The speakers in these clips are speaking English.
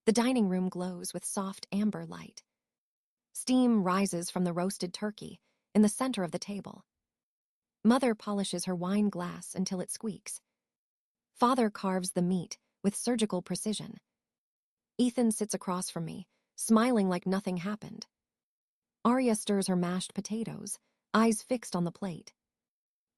The dining room glows with soft amber light. Steam rises from the roasted turkey in the center of the table. Mother polishes her wine glass until it squeaks. Father carves the meat with surgical precision. Ethan sits across from me, smiling like nothing happened. Arya stirs her mashed potatoes, eyes fixed on the plate.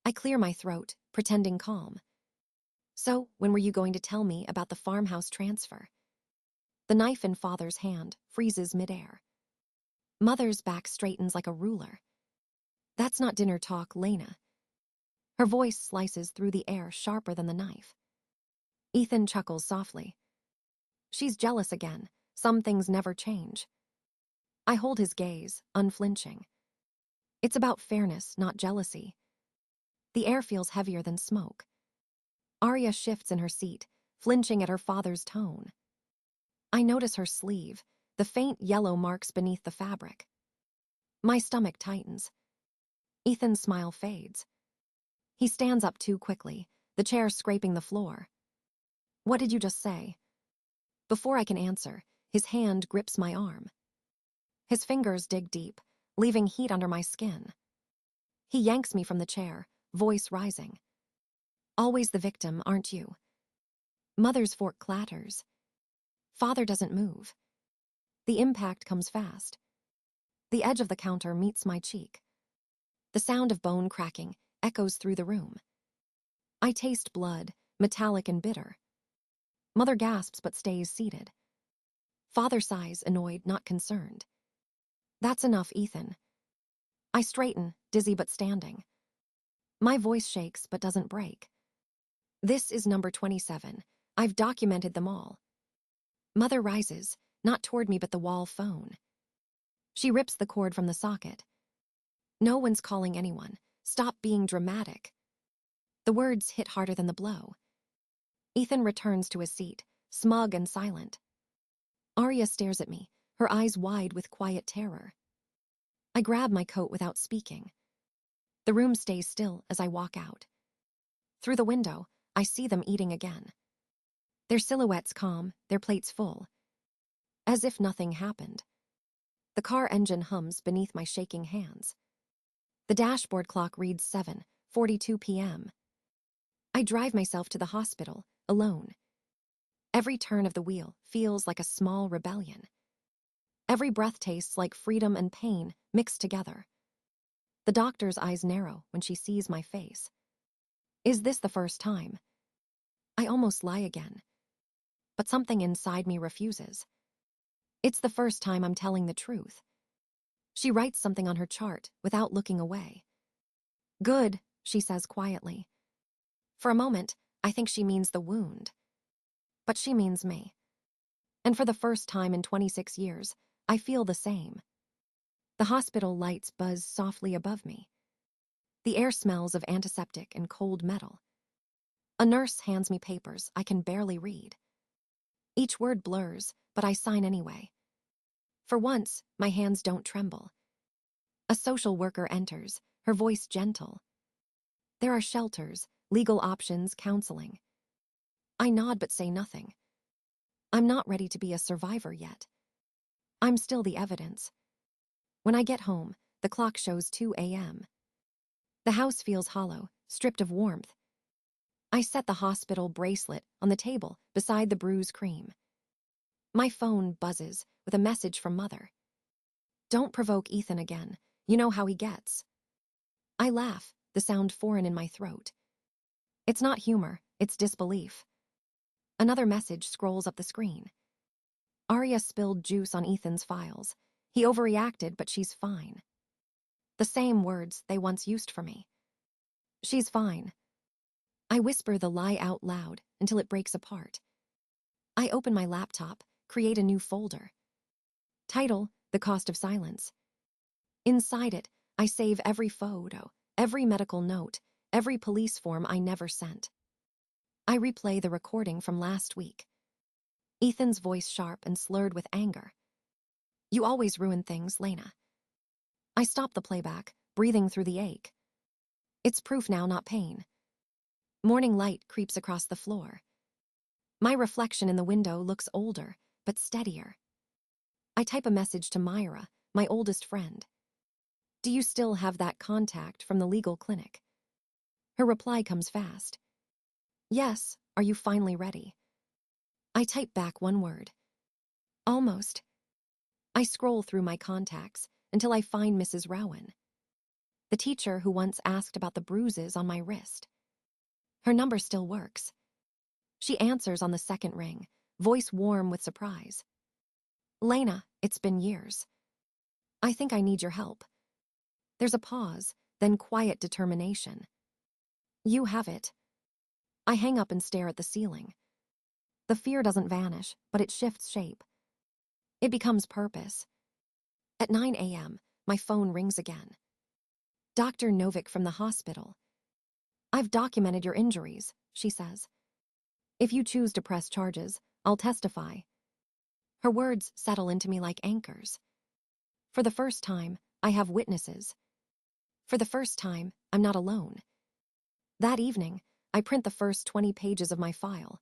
I clear my throat, pretending calm. So, when were you going to tell me about the farmhouse transfer? The knife in Father's hand freezes midair. Mother's back straightens like a ruler. That's not dinner talk, Lena. Her voice slices through the air sharper than the knife. Ethan chuckles softly. She's jealous again. Some things never change. I hold his gaze, unflinching. It's about fairness, not jealousy. The air feels heavier than smoke. Arya shifts in her seat, flinching at her father's tone. I notice her sleeve, the faint yellow marks beneath the fabric. My stomach tightens. Ethan's smile fades. He stands up too quickly, the chair scraping the floor. What did you just say? Before I can answer, his hand grips my arm. His fingers dig deep, leaving heat under my skin. He yanks me from the chair, voice rising. Always the victim, aren't you? Mother's fork clatters. Father doesn't move. The impact comes fast. The edge of the counter meets my cheek. The sound of bone cracking echoes through the room. I taste blood, metallic and bitter. Mother gasps but stays seated. Father sighs, annoyed, not concerned. That's enough, Ethan. I straighten, dizzy but standing. My voice shakes but doesn't break. This is number 27. I've documented them all. Mother rises, not toward me but the wall phone. She rips the cord from the socket. No one's calling anyone. Stop being dramatic. The words hit harder than the blow. Ethan returns to his seat, smug and silent. Arya stares at me, her eyes wide with quiet terror. I grab my coat without speaking. The room stays still as I walk out. Through the window, I see them eating again. Their silhouettes calm, their plates full. As if nothing happened. The car engine hums beneath my shaking hands. The dashboard clock reads 7:42 p.m. I drive myself to the hospital, alone. Every turn of the wheel feels like a small rebellion. Every breath tastes like freedom and pain mixed together. The doctor's eyes narrow when she sees my face. Is this the first time? I almost lie again. But something inside me refuses. It's the first time I'm telling the truth. She writes something on her chart without looking away. Good, she says quietly. For a moment, I think she means the wound. But she means me. And for the first time in 26 years, I feel the same. The hospital lights buzz softly above me. The air smells of antiseptic and cold metal. A nurse hands me papers I can barely read. Each word blurs, but I sign anyway. For once, my hands don't tremble. A social worker enters, her voice gentle. There are shelters, legal options, counseling. I nod but say nothing. I'm not ready to be a survivor yet. I'm still the evidence. When I get home, the clock shows 2 a.m. The house feels hollow, stripped of warmth. I set the hospital bracelet on the table beside the bruise cream. My phone buzzes with a message from Mother. Don't provoke Ethan again. You know how he gets. I laugh, the sound foreign in my throat. It's not humor, it's disbelief. Another message scrolls up the screen. Arya spilled juice on Ethan's files. He overreacted, but she's fine. The same words they once used for me. She's fine. I whisper the lie out loud until it breaks apart. I open my laptop, create a new folder. Title, The Cost of Silence. Inside it, I save every photo, every medical note, every police form I never sent. I replay the recording from last week. Ethan's voice sharp and slurred with anger. You always ruin things, Lena. I stop the playback, breathing through the ache. It's proof now, not pain. Morning light creeps across the floor. My reflection in the window looks older, but steadier. I type a message to Myra, my oldest friend. Do you still have that contact from the legal clinic? Her reply comes fast. Yes, are you finally ready? I type back one word. Almost. I scroll through my contacts until I find Mrs. Rowan, the teacher who once asked about the bruises on my wrist. Her number still works. She answers on the second ring, voice warm with surprise. Lena, it's been years. I think I need your help. There's a pause, then quiet determination. You have it. I hang up and stare at the ceiling. The fear doesn't vanish, but it shifts shape. It becomes purpose. At 9 a.m., my phone rings again. Dr. Novick from the hospital. I've documented your injuries, she says. If you choose to press charges, I'll testify. Her words settle into me like anchors. For the first time, I have witnesses. For the first time, I'm not alone. That evening, I print the first 20 pages of my file.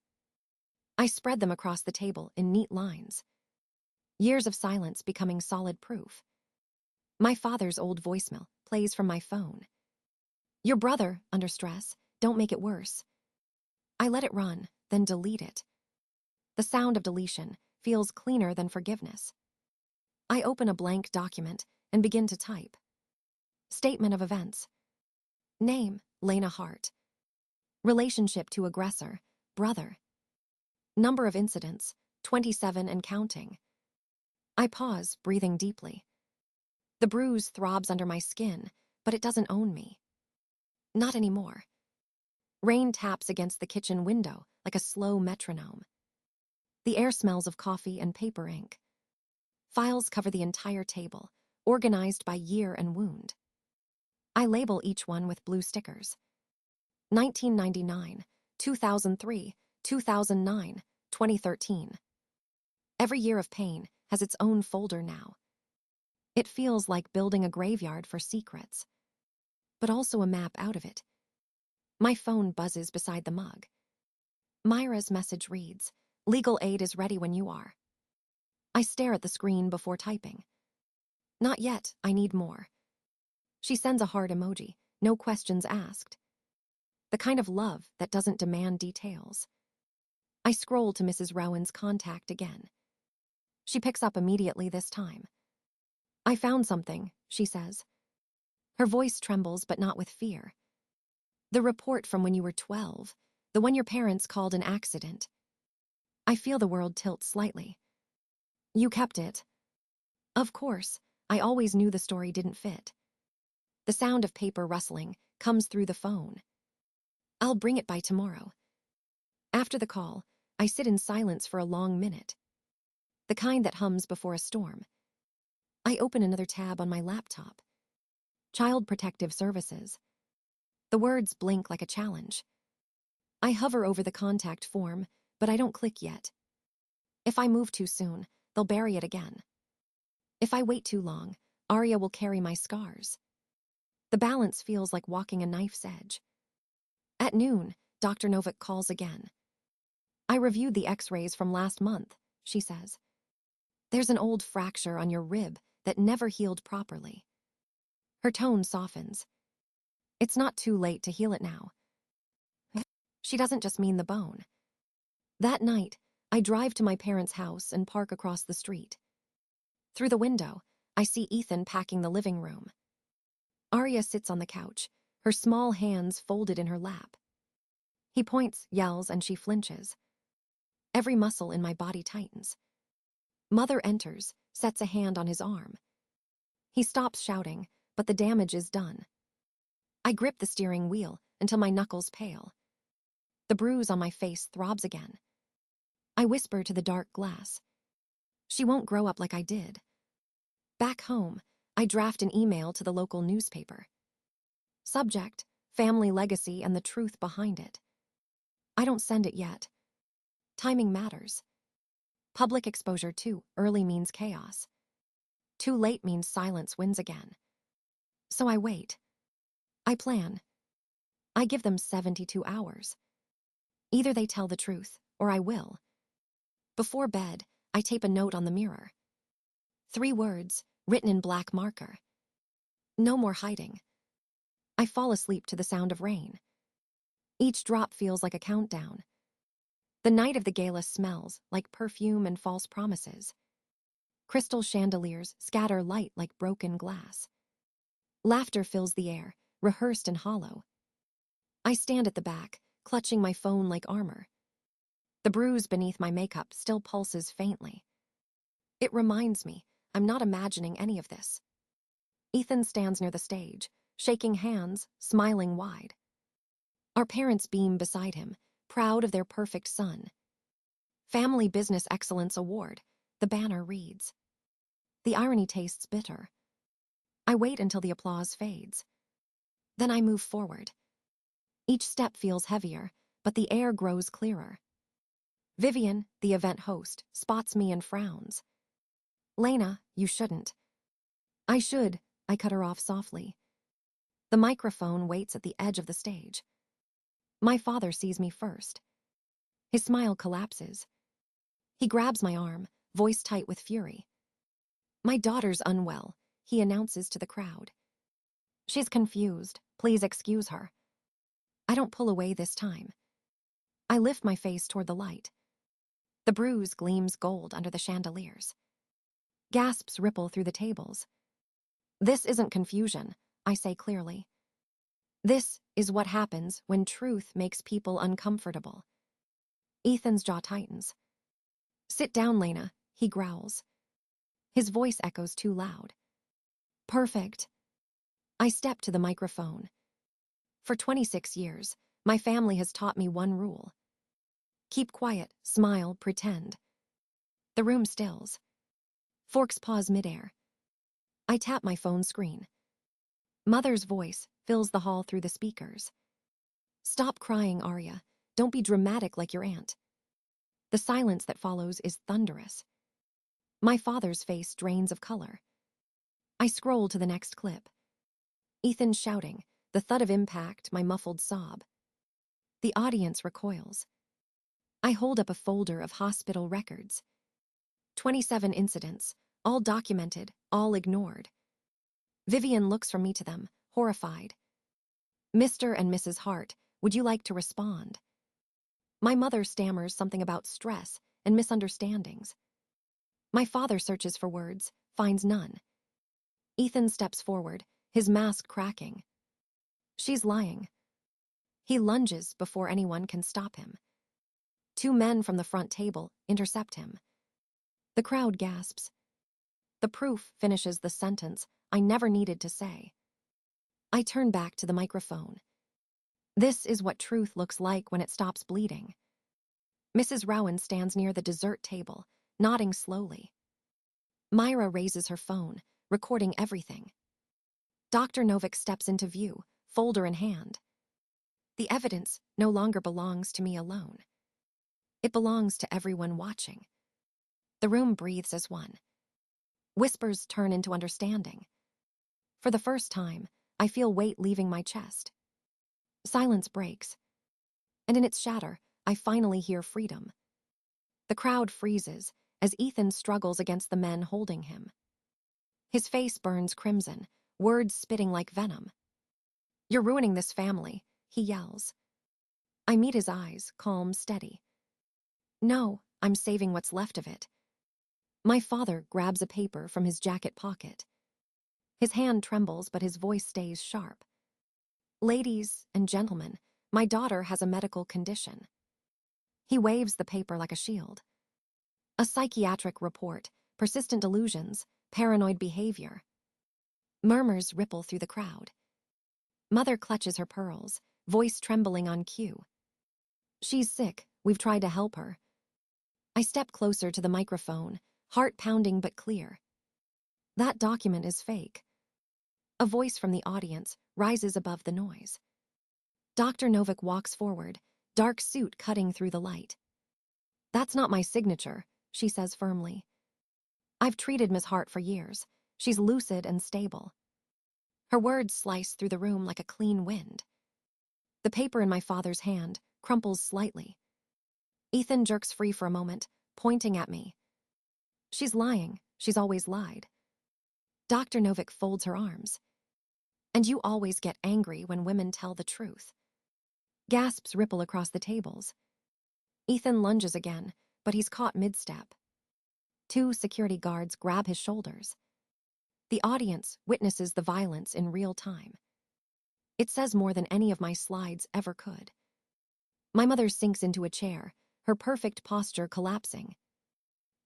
I spread them across the table in neat lines. Years of silence becoming solid proof. My father's old voicemail plays from my phone. Your brother, under stress, don't make it worse. I let it run, then delete it. The sound of deletion feels cleaner than forgiveness. I open a blank document and begin to type. Statement of events. Name, Lena Hart. Relationship to aggressor, brother. Number of incidents, 27 and counting. I pause, breathing deeply. The bruise throbs under my skin, but it doesn't own me. Not anymore. Rain taps against the kitchen window like a slow metronome. The air smells of coffee and paper ink. Files cover the entire table, organized by year and wound. I label each one with blue stickers. 1999, 2003, 2009, 2013. Every year of pain has its own folder now. It feels like building a graveyard for secrets, but also a map out of it. My phone buzzes beside the mug. Myra's message reads, "Legal aid is ready when you are." I stare at the screen before typing. Not yet, I need more. She sends a heart emoji, no questions asked. The kind of love that doesn't demand details. I scroll to Mrs. Rowan's contact again. She picks up immediately this time. I found something, she says. Her voice trembles, but not with fear. The report from when you were 12, the one your parents called an accident. I feel the world tilt slightly. You kept it. Of course, I always knew the story didn't fit. The sound of paper rustling comes through the phone. I'll bring it by tomorrow. After the call, I sit in silence for a long minute. The kind that hums before a storm. I open another tab on my laptop. Child Protective Services. The words blink like a challenge. I hover over the contact form, but I don't click yet. If I move too soon, they'll bury it again. If I wait too long, Arya will carry my scars. The balance feels like walking a knife's edge. At noon, Dr. Novick calls again. I reviewed the x-rays from last month, she says. There's an old fracture on your rib that never healed properly. Her tone softens. It's not too late to heal it now. She doesn't just mean the bone. That night, I drive to my parents' house and park across the street. Through the window, I see Ethan packing the living room. Arya sits on the couch, her small hands folded in her lap. He points, yells, and she flinches. Every muscle in my body tightens. Mother enters, sets a hand on his arm. He stops shouting, but the damage is done. I grip the steering wheel until my knuckles pale. The bruise on my face throbs again. I whisper to the dark glass. She won't grow up like I did. Back home, I draft an email to the local newspaper. Subject, family legacy and the truth behind it. I don't send it yet. Timing matters. Public exposure too early means chaos. Too late means silence wins again. So I wait. I plan. I give them 72 hours. Either they tell the truth, or I will. Before bed, I tape a note on the mirror. 3 words, written in black marker. No more hiding. I fall asleep to the sound of rain. Each drop feels like a countdown. The night of the gala smells like perfume and false promises. Crystal chandeliers scatter light like broken glass. Laughter fills the air, rehearsed and hollow. I stand at the back, clutching my phone like armor. The bruise beneath my makeup still pulses faintly. It reminds me I'm not imagining any of this. Ethan stands near the stage, shaking hands, smiling wide. Our parents beam beside him, proud of their perfect son. Family Business Excellence Award, the banner reads. The irony tastes bitter. I wait until the applause fades. Then I move forward. Each step feels heavier, but the air grows clearer. Vivian, the event host, spots me and frowns. Lena, you shouldn't. I should, I cut her off softly. The microphone waits at the edge of the stage. My father sees me first. His smile collapses. He grabs my arm, voice tight with fury. My daughter's unwell, he announces to the crowd. She's confused. Please excuse her. I don't pull away this time. I lift my face toward the light. The bruise gleams gold under the chandeliers. Gasps ripple through the tables. This isn't confusion, I say clearly. This is what happens when truth makes people uncomfortable. Ethan's jaw tightens. Sit down, Lena, he growls. His voice echoes too loud. Perfect. I step to the microphone. For 26 years, my family has taught me one rule. Keep quiet, smile, pretend. The room stills. Forks pause midair. I tap my phone screen. Mother's voice fills the hall through the speakers. Stop crying, Arya. Don't be dramatic like your aunt. The silence that follows is thunderous. My father's face drains of color. I scroll to the next clip. Ethan shouting, the thud of impact, my muffled sob. The audience recoils. I hold up a folder of hospital records. 27 incidents, all documented, all ignored. Vivian looks from me to them, horrified. Mr. and Mrs. Hart, would you like to respond? My mother stammers something about stress and misunderstandings. My father searches for words, finds none. Ethan steps forward, his mask cracking. She's lying. He lunges before anyone can stop him. 2 men from the front table intercept him. The crowd gasps. The proof finishes the sentence I never needed to say. I turn back to the microphone. This is what truth looks like when it stops bleeding. Mrs. Rowan stands near the dessert table, nodding slowly. Myra raises her phone, recording everything. Dr. Novik steps into view, folder in hand. The evidence no longer belongs to me alone. It belongs to everyone watching. The room breathes as one. Whispers turn into understanding. For the first time, I feel weight leaving my chest. Silence breaks, and in its shatter, I finally hear freedom. The crowd freezes as Ethan struggles against the men holding him. His face burns crimson, words spitting like venom. You're ruining this family, he yells. I meet his eyes, calm, steady. No, I'm saving what's left of it. My father grabs a paper from his jacket pocket. His hand trembles, but his voice stays sharp. Ladies and gentlemen, my daughter has a medical condition. He waves the paper like a shield. A psychiatric report, persistent delusions, paranoid behavior. Murmurs ripple through the crowd. Mother clutches her pearls, voice trembling on cue. She's sick, we've tried to help her. I step closer to the microphone, heart pounding but clear. That document is fake. A voice from the audience rises above the noise. Dr. Novik walks forward, dark suit cutting through the light. That's not my signature, she says firmly. I've treated Miss Hart for years. She's lucid and stable. Her words slice through the room like a clean wind. The paper in my father's hand crumples slightly. Ethan jerks free for a moment, pointing at me. She's lying. She's always lied. Dr. Novik folds her arms. And you always get angry when women tell the truth. Gasps ripple across the tables. Ethan lunges again, but he's caught mid-step. 2 security guards grab his shoulders. The audience witnesses the violence in real time. It says more than any of my slides ever could. My mother sinks into a chair, her perfect posture collapsing.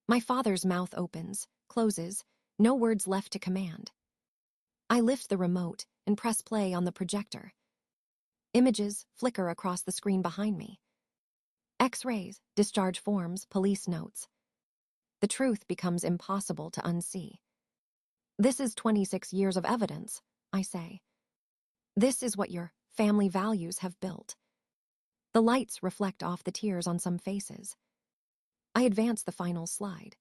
My father's mouth opens, closes, no words left to command. I lift the remote and press play on the projector. Images flicker across the screen behind me. X-rays, discharge forms, police notes. The truth becomes impossible to unsee. This is 26 years of evidence, I say. This is what your family values have built. The lights reflect off the tears on some faces. I advance the final slide.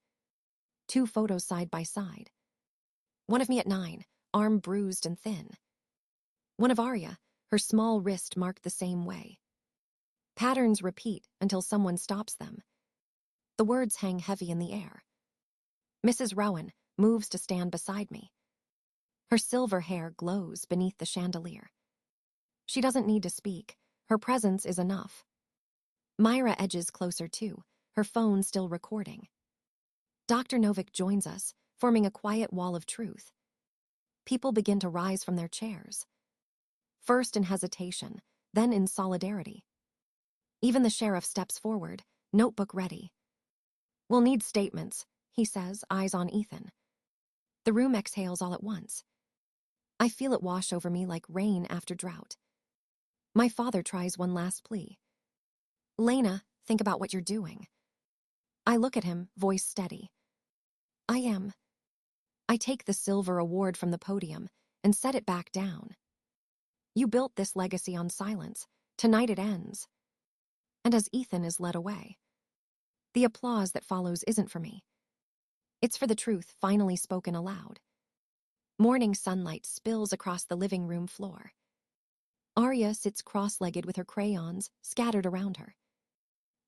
2 photos side by side. One of me at 9, arm bruised and thin. One of Arya, her small wrist marked the same way. Patterns repeat until someone stops them. The words hang heavy in the air. Mrs. Rowan moves to stand beside me. Her silver hair glows beneath the chandelier. She doesn't need to speak. Her presence is enough. Myra edges closer too, her phone still recording. Dr. Novik joins us, forming a quiet wall of truth. People begin to rise from their chairs. First in hesitation, then in solidarity. Even the sheriff steps forward, notebook ready. We'll need statements, he says, eyes on Ethan. The room exhales all at once. I feel it wash over me like rain after drought. My father tries one last plea. Lena, think about what you're doing. I look at him, voice steady. I am. I take the silver award from the podium and set it back down. You built this legacy on silence. Tonight it ends. And as Ethan is led away, the applause that follows isn't for me. It's for the truth finally spoken aloud. Morning sunlight spills across the living room floor. Arya sits cross-legged with her crayons scattered around her.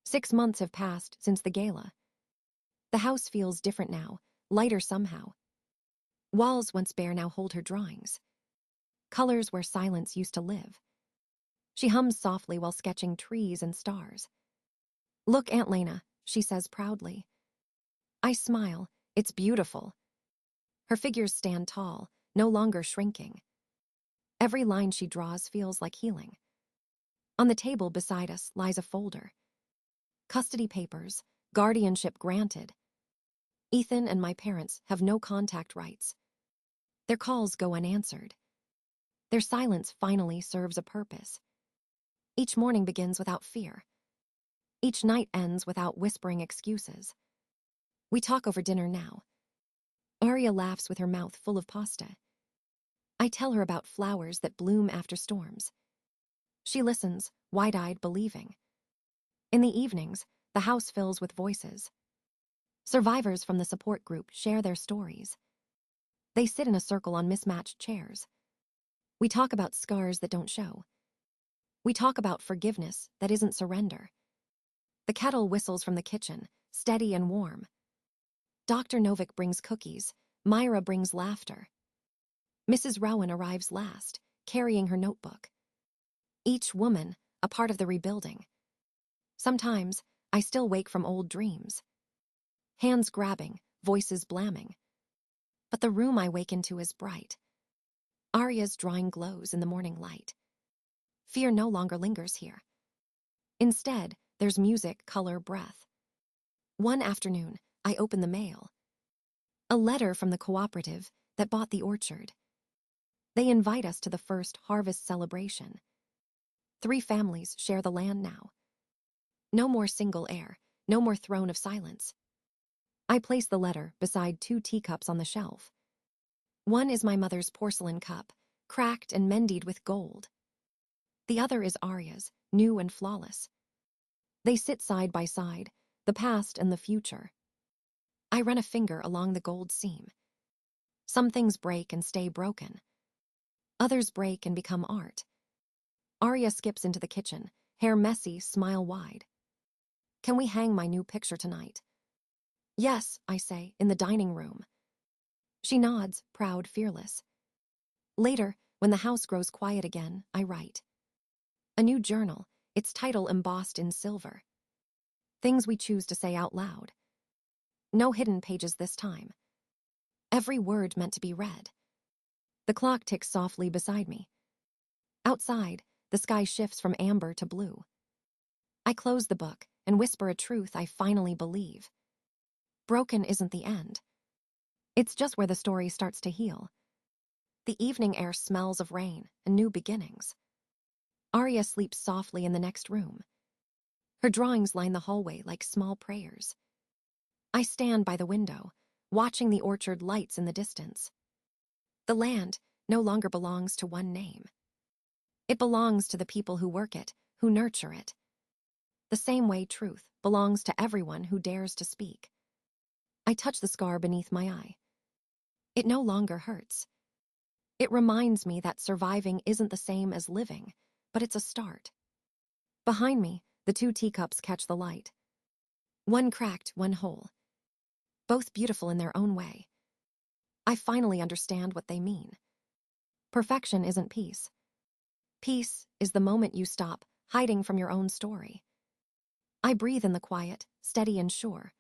6 months have passed since the gala. The house feels different now, lighter somehow. Walls once bare now hold her drawings. Colors where silence used to live. She hums softly while sketching trees and stars. Look, Aunt Lena, she says proudly. I smile. It's beautiful. Her figures stand tall, no longer shrinking. Every line she draws feels like healing. On the table beside us lies a folder. Custody papers, guardianship granted. Ethan and my parents have no contact rights. Their calls go unanswered. Their silence finally serves a purpose. Each morning begins without fear. Each night ends without whispering excuses. We talk over dinner now. Arya laughs with her mouth full of pasta. I tell her about flowers that bloom after storms. She listens, wide-eyed, believing. In the evenings, the house fills with voices. Survivors from the support group share their stories. They sit in a circle on mismatched chairs. We talk about scars that don't show. We talk about forgiveness that isn't surrender. The kettle whistles from the kitchen, steady and warm. Dr. Novik brings cookies. Myra brings laughter. Mrs. Rowan arrives last, carrying her notebook. Each woman, a part of the rebuilding. Sometimes, I still wake from old dreams. Hands grabbing, voices blamming. But the room I wake into is bright. Arya's drawing glows in the morning light. Fear no longer lingers here. Instead, there's music, color, breath. One afternoon, I open the mail. A letter from the cooperative that bought the orchard. They invite us to the first harvest celebration. 3 families share the land now. No more single heir, no more throne of silence. I place the letter beside 2 teacups on the shelf. One is my mother's porcelain cup, cracked and mended with gold. The other is Arya's, new and flawless. They sit side by side, the past and the future. I run a finger along the gold seam. Some things break and stay broken. Others break and become art. Arya skips into the kitchen, hair messy, smile wide. Can we hang my new picture tonight? Yes, I say, in the dining room. She nods, proud, fearless. Later, when the house grows quiet again, I write. A new journal, its title embossed in silver. Things we choose to say out loud. No hidden pages this time. Every word meant to be read. The clock ticks softly beside me. Outside, the sky shifts from amber to blue. I close the book and whisper a truth I finally believe. Broken isn't the end. It's just where the story starts to heal. The evening air smells of rain and new beginnings. Arya sleeps softly in the next room. Her drawings line the hallway like small prayers. I stand by the window, watching the orchard lights in the distance. The land no longer belongs to one name. It belongs to the people who work it, who nurture it. The same way truth belongs to everyone who dares to speak. I touch the scar beneath my eye. It no longer hurts. It reminds me that surviving isn't the same as living, but it's a start. Behind me, the two teacups catch the light. One cracked, one whole. Both beautiful in their own way. I finally understand what they mean. Perfection isn't peace. Peace is the moment you stop hiding from your own story. I breathe in the quiet, steady and sure.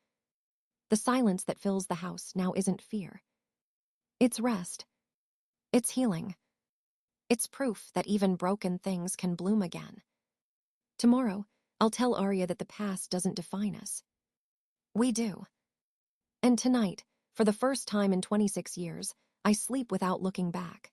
The silence that fills the house now isn't fear. It's rest. It's healing. It's proof that even broken things can bloom again. Tomorrow, I'll tell Arya that the past doesn't define us. We do. And tonight, for the first time in 26 years, I sleep without looking back.